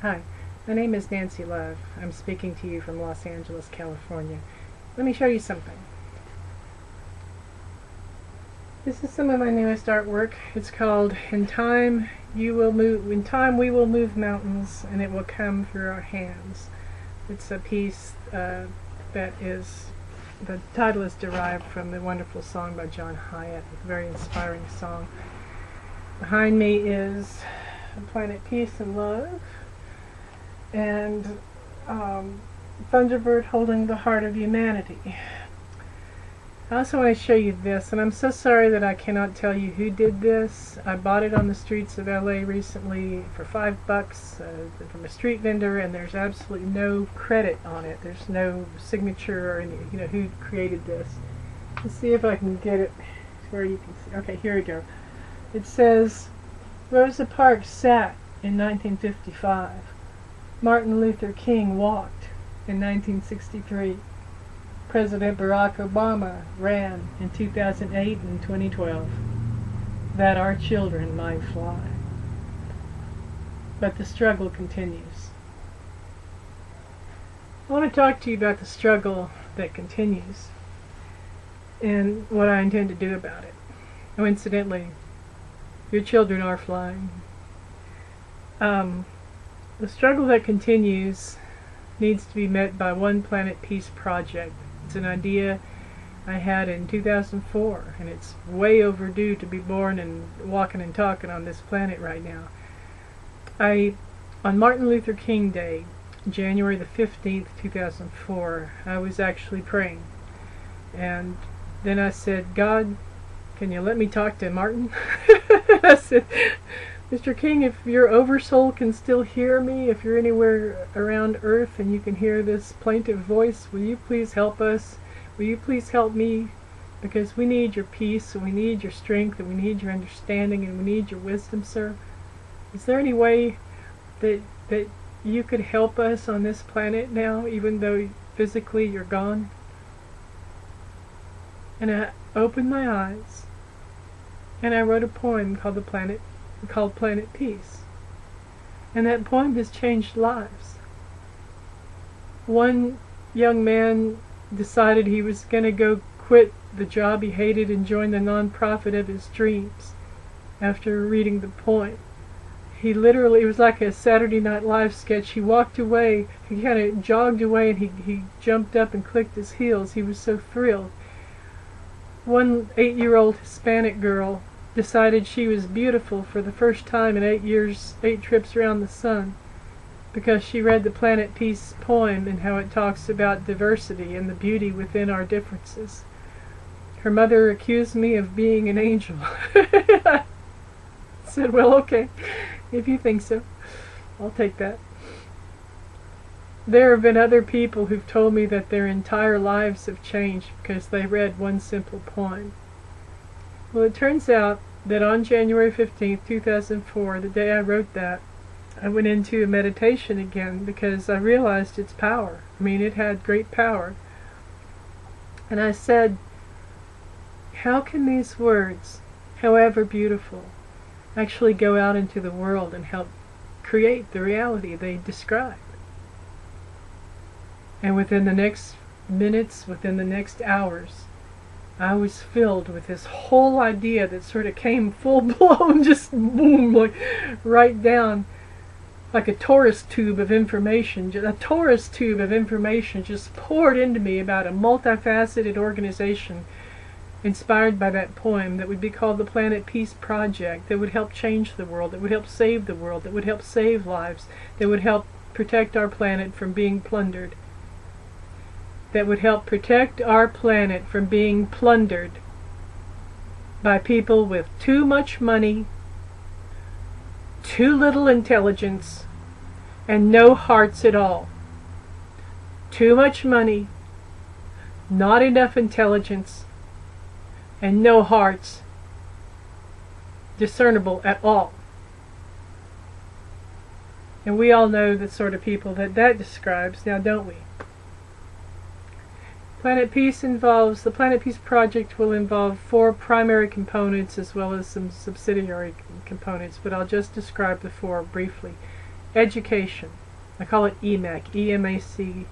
Hi, my name is Nancy Love. I'm speaking to you from Los Angeles, California. Let me show you something. This is some of my newest artwork. It's called In Time We Will Move Mountains, and It Will Come Through Our Hands. It's a piece the title is derived from the wonderful song by John Hyatt, a very inspiring song. Behind me is Planet Peace and Love, and Thunderbird holding the heart of humanity. I also want to show you this, and I'm so sorry that I cannot tell you who did this. I bought it on the streets of LA recently for $5 from a street vendor, and there's absolutely no credit on it. There's no signature or any, who created this. Let's see if I can get it where you can see. Okay, here we go. It says, Rosa Parks sat in 1955. Martin Luther King walked in 1963. President Barack Obama ran in 2008 and 2012. That our children might fly. But the struggle continues. I want to talk to you about the struggle that continues and what I intend to do about it. Oh, incidentally, your children are flying. The struggle that continues needs to be met by One Planet Peace Project. It's an idea I had in 2004, and it's way overdue to be born and walking and talking on this planet right now. On Martin Luther King Day, January the 15th, 2004, I was actually praying. And then I said, God, can you let me talk to Martin? I said, Mr. King, if your oversoul can still hear me, if you're anywhere around Earth and you can hear this plaintive voice, will you please help us? Will you please help me? Because we need your peace, and we need your strength, and we need your understanding, and we need your wisdom, sir. Is there any way that you could help us on this planet now, even though physically you're gone? And I opened my eyes, and I wrote a poem called Planet Peace. And that poem has changed lives. One young man decided he was going to go quit the job he hated and join the nonprofit of his dreams after reading the poem. He literally, it was like a Saturday Night Live sketch. He walked away, he kind of jogged away, and he jumped up and clicked his heels. He was so thrilled. One 8-year-old Hispanic girl decided she was beautiful for the first time in 8 years, 8 trips around the sun, because she read the Planet Peace poem and how it talks about diversity and the beauty within our differences. Her mother accused me of being an angel. I said, well, okay, if you think so, I'll take that. There have been other people who've told me that their entire lives have changed because they read one simple poem. Well, it turns out that on January 15th, 2004, the day I wrote that, I went into a meditation again because I realized its power. I mean, it had great power. And I said, how can these words, however beautiful, actually go out into the world and help create the reality they describe? And within the next minutes, within the next hours, I was filled with this whole idea that sort of came full blown, just boom, like right down, like a torus tube of information. A torus tube of information just poured into me about a multifaceted organization inspired by that poem that would be called the Planet Peace Project, that would help change the world, that would help save the world, that would help save lives, that would help protect our planet from being plundered. That would help protect our planet from being plundered by people with too much money, too little intelligence, and no hearts at all. Too much money, not enough intelligence, and no hearts discernible at all. And we all know the sort of people that describes, now don't we? The Planet Peace Project will involve 4 primary components as well as some subsidiary components, but I'll just describe the 4 briefly. education. I call it EMAC, E-M-A-C,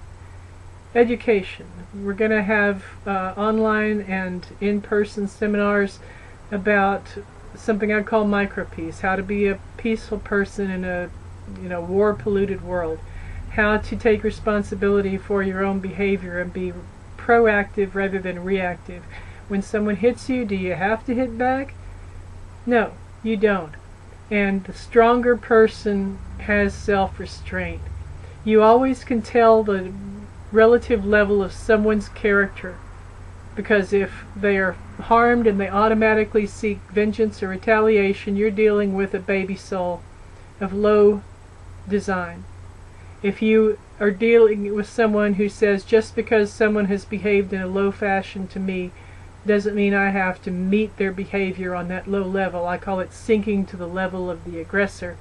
education. We're going to have online and in-person seminars about something I call micropeace, how to be a peaceful person in a war-polluted world, how to take responsibility for your own behavior and be proactive rather than reactive. When someone hits you, do you have to hit back? No, you don't. And the stronger person has self-restraint. You always can tell the relative level of someone's character, because if they are harmed and they automatically seek vengeance or retaliation, you're dealing with a baby soul of low design. If you are dealing with someone who says, just because someone has behaved in a low fashion to me doesn't mean I have to meet their behavior on that low level. I call it sinking to the level of the aggressor.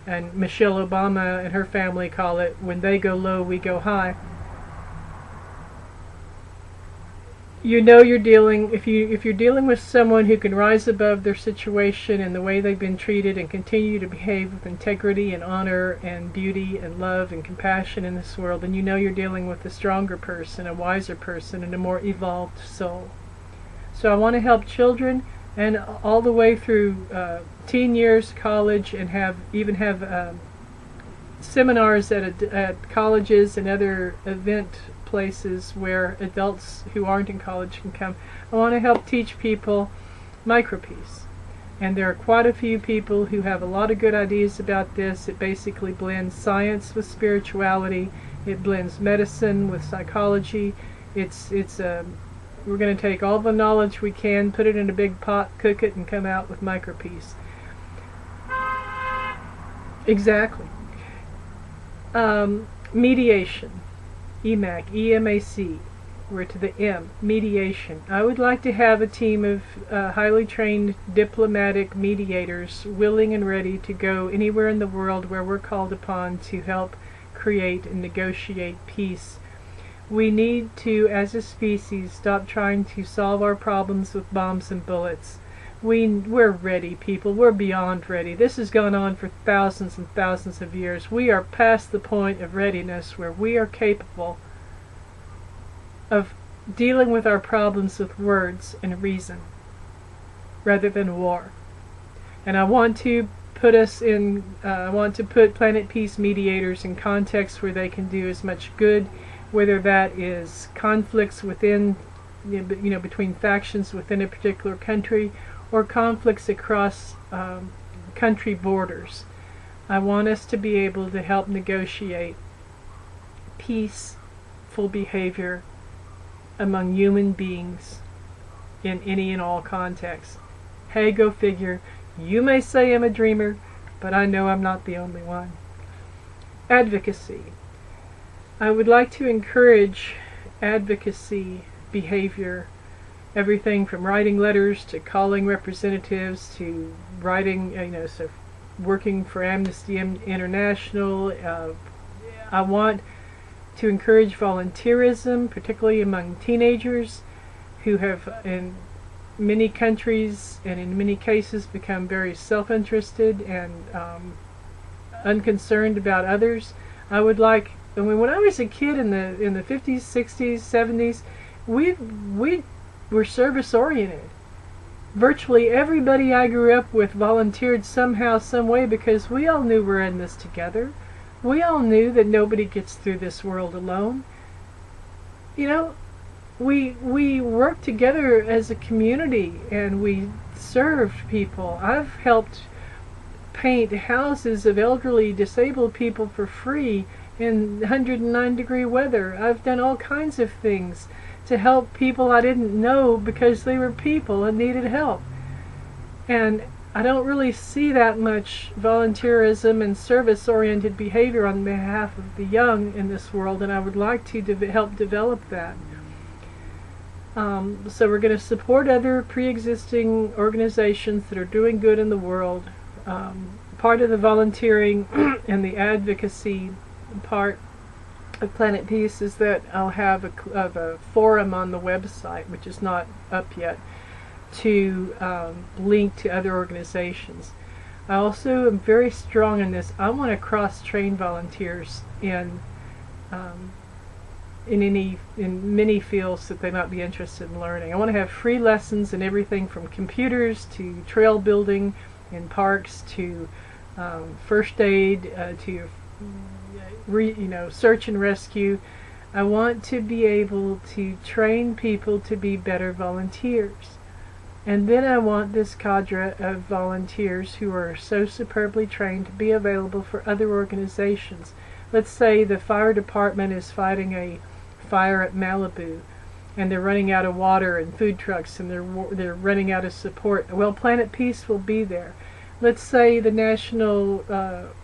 And Michelle Obama and her family call it, when they go low, we go high. You know you're dealing, if you're dealing with someone who can rise above their situation and the way they've been treated and continue to behave with integrity and honor and beauty and love and compassion in this world, then you know you're dealing with a stronger person, a wiser person, and a more evolved soul. So I want to help children and all the way through teen years, college, and have seminars at colleges and other event places where adults who aren't in college can come. I want to help teach people micropeace. And there are quite a few people who have a lot of good ideas about this. It basically blends science with spirituality. It blends medicine with psychology. We're going to take all the knowledge we can, put it in a big pot, cook it, and come out with micropeace. Exactly. Mediation. EMAC, E-M-A-C. We're to the M. Mediation. I would like to have a team of highly trained diplomatic mediators willing and ready to go anywhere in the world where we're called upon to help create and negotiate peace. We need to, as a species, stop trying to solve our problems with bombs and bullets. We're ready, people. We're beyond ready. This has gone on for thousands and thousands of years. We are past the point of readiness where we are capable of dealing with our problems with words and reason rather than war. And I want to put Planet Peace mediators in contexts where they can do as much good, whether that is conflicts within, between factions within a particular country, or conflicts across country borders. I want us to be able to help negotiate peaceful behavior among human beings in any and all contexts. Hey, go figure. You may say I'm a dreamer, but I know I'm not the only one. Advocacy. I would like to encourage advocacy behavior. Everything from writing letters to calling representatives to writing, working for Amnesty International. I want to encourage volunteerism, particularly among teenagers who have, in many countries and in many cases, become very self-interested and unconcerned about others. When I was a kid in the 50s, 60s, 70s, we were service-oriented. Virtually everybody I grew up with volunteered somehow, some way, because we all knew we're in this together. We all knew that nobody gets through this world alone. We worked together as a community and we served people. I've helped paint houses of elderly disabled people for free in 109-degree weather. I've done all kinds of things to help people I didn't know because they were people and needed help. And I don't really see that much volunteerism and service-oriented behavior on behalf of the young in this world, and I would like to help develop that. So we're going to support other pre-existing organizations that are doing good in the world. Part of the volunteering and the advocacy part of Planet Peace is that I'll have a forum on the website, which is not up yet, to link to other organizations. I also am very strong in this. I want to cross-train volunteers um, in many fields that they might be interested in learning. I want to have free lessons in everything from computers to trail building in parks to first aid to search and rescue. I want to be able to train people to be better volunteers. And then I want this cadre of volunteers who are so superbly trained to be available for other organizations. Let's say the fire department is fighting a fire at Malibu, and they're running out of water and food trucks, and they're running out of support. Well, Planet Peace will be there. Let's say the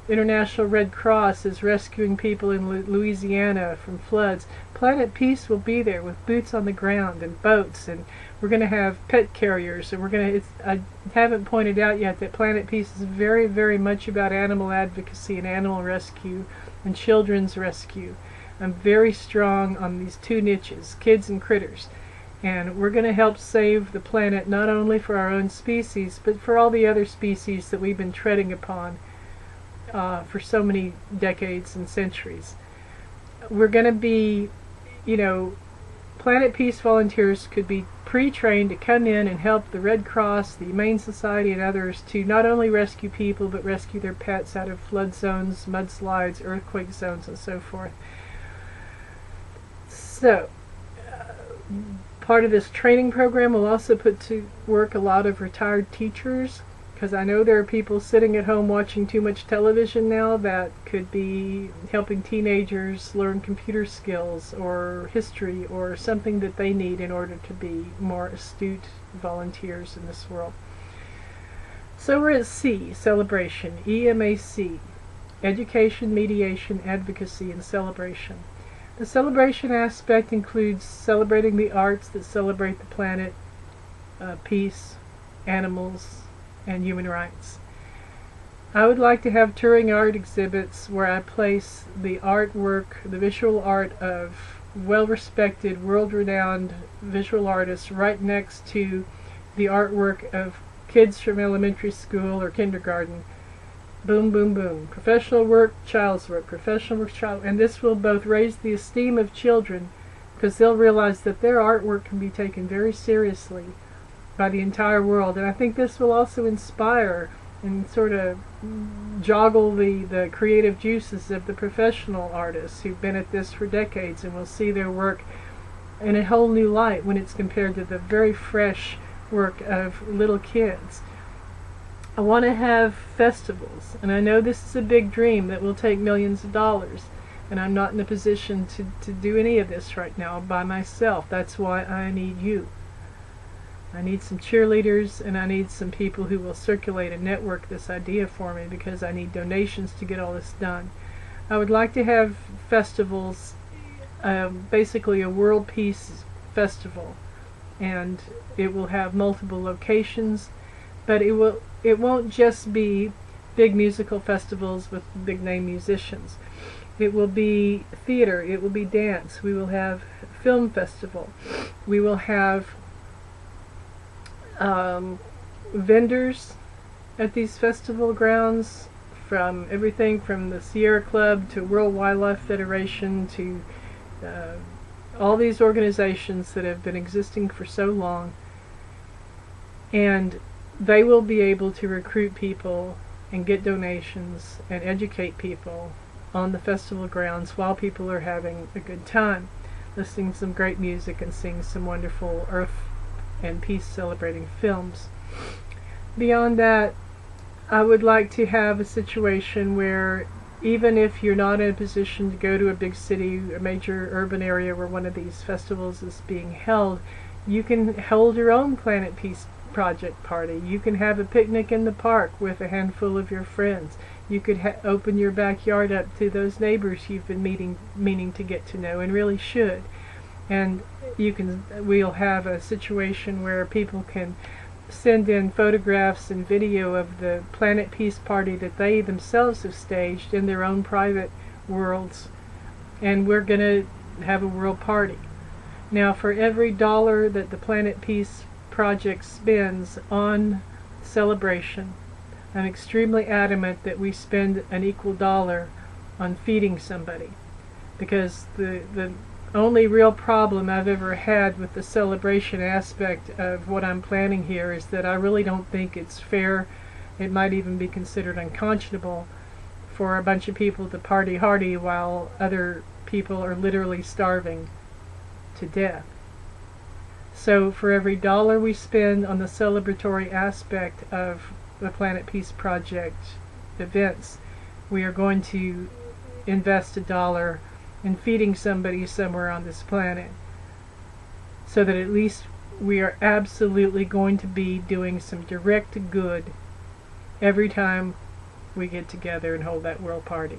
International Red Cross is rescuing people in Louisiana from floods. Planet Peace will be there with boots on the ground and boats, and we're going to have pet carriers, and I haven't pointed out yet that Planet Peace is very, very much about animal advocacy and animal rescue and children's rescue. I'm very strong on these two niches, kids and critters. And we're going to help save the planet not only for our own species, but for all the other species that we've been treading upon for so many decades and centuries. We're going to be, Planet Peace volunteers could be pre-trained to come in and help the Red Cross, the Humane Society, and others to not only rescue people, but rescue their pets out of flood zones, mudslides, earthquake zones, and so forth. So, part of this training program will also put to work a lot of retired teachers, because I know there are people sitting at home watching too much television now that could be helping teenagers learn computer skills or history or something that they need in order to be more astute volunteers in this world. So we're at C, celebration, EMAC, education, mediation, advocacy, and celebration. The celebration aspect includes celebrating the arts that celebrate the planet, peace, animals, and human rights. I would like to have touring art exhibits where I place the artwork, the visual art of well-respected, world-renowned visual artists right next to the artwork of kids from elementary school or kindergarten. Boom, boom, boom. Professional work, child's work. Professional work, child. And this will both raise the esteem of children, because they'll realize that their artwork can be taken very seriously by the entire world. And I think this will also inspire and sort of joggle the creative juices of the professional artists who've been at this for decades, and will see their work in a whole new light when it's compared to the very fresh work of little kids. I want to have festivals, and I know this is a big dream that will take millions of dollars, and I'm not in a position to do any of this right now by myself. That's why I need you. I need some cheerleaders, and I need some people who will circulate and network this idea for me, because I need donations to get all this done. I would like to have festivals, basically a world peace festival, and it will have multiple locations, but it won't just be big musical festivals with big name musicians. It will be theater, it will be dance, we will have film festival, we will have vendors at these festival grounds, from everything from the Sierra Club to World Wildlife Federation to all these organizations that have been existing for so long, and they will be able to recruit people and get donations and educate people on the festival grounds while people are having a good time, listening to some great music and seeing some wonderful earth and peace celebrating films. Beyond that, I would like to have a situation where even if you're not in a position to go to a big city, a major urban area where one of these festivals is being held, you can hold your own Planet Peace Project party. You can have a picnic in the park with a handful of your friends. You could open your backyard up to those neighbors you've been meaning to get to know, and really should. And we'll have a situation where people can send in photographs and video of the Planet Peace Party that they themselves have staged in their own private worlds, and we're going to have a world party. Now, for every dollar that the Planet Peace Project spends on celebration, I'm extremely adamant that we spend an equal dollar on feeding somebody, because the only real problem I've ever had with the celebration aspect of what I'm planning here is that I really don't think it's fair. It might even be considered unconscionable for a bunch of people to party hardy while other people are literally starving to death. So for every dollar we spend on the celebratory aspect of the Planet Peace Project events, we are going to invest a dollar in feeding somebody somewhere on this planet, so that at least we are absolutely going to be doing some direct good every time we get together and hold that world party.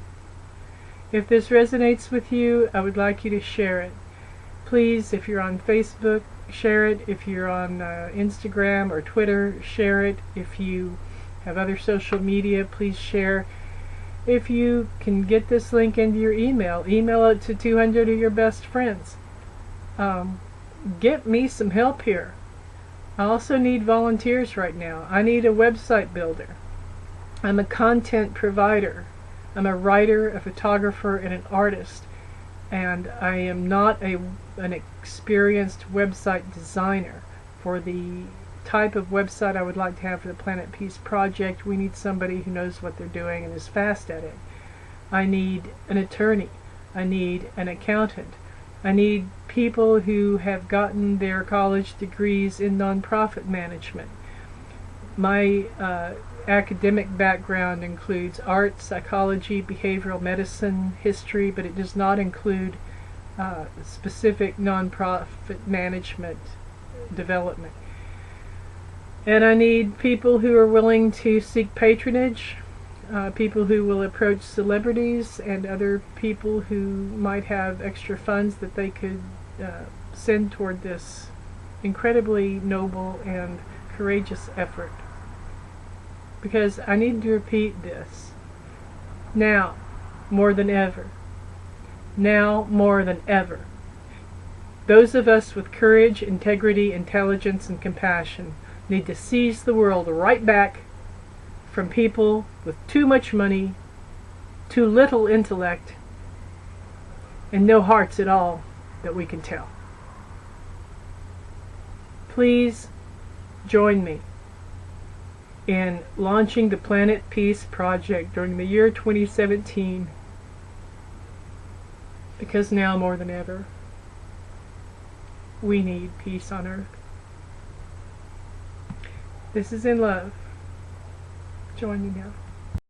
If this resonates with you, I would like you to share it. Please, if you're on Facebook, share it. If you're on Instagram or Twitter, share it. If you have other social media, please share. If you can get this link into your email it to 200 of your best friends. Get me some help here. I also need volunteers right now. I need a website builder. I'm a content provider. I'm a writer, a photographer, and an artist. And I am not an experienced website designer. For the type of website I would like to have for the Planet Peace Project, we need somebody who knows what they're doing and is fast at it. I need an attorney. I need an accountant. I need people who have gotten their college degrees in nonprofit management. My academic background includes art, psychology, behavioral medicine, history, but it does not include specific nonprofit management development. And I need people who are willing to seek patronage, people who will approach celebrities and other people who might have extra funds that they could send toward this incredibly noble and courageous effort. Because I need to repeat this. Now, more than ever. Now, more than ever. Those of us with courage, integrity, intelligence, and compassion need to seize the world right back from people with too much money, too little intellect, and no hearts at all that we can tell. Please join me in launching the Planet Peace Project during the year 2017, because now more than ever we need peace on earth. This is In Love. Join me now.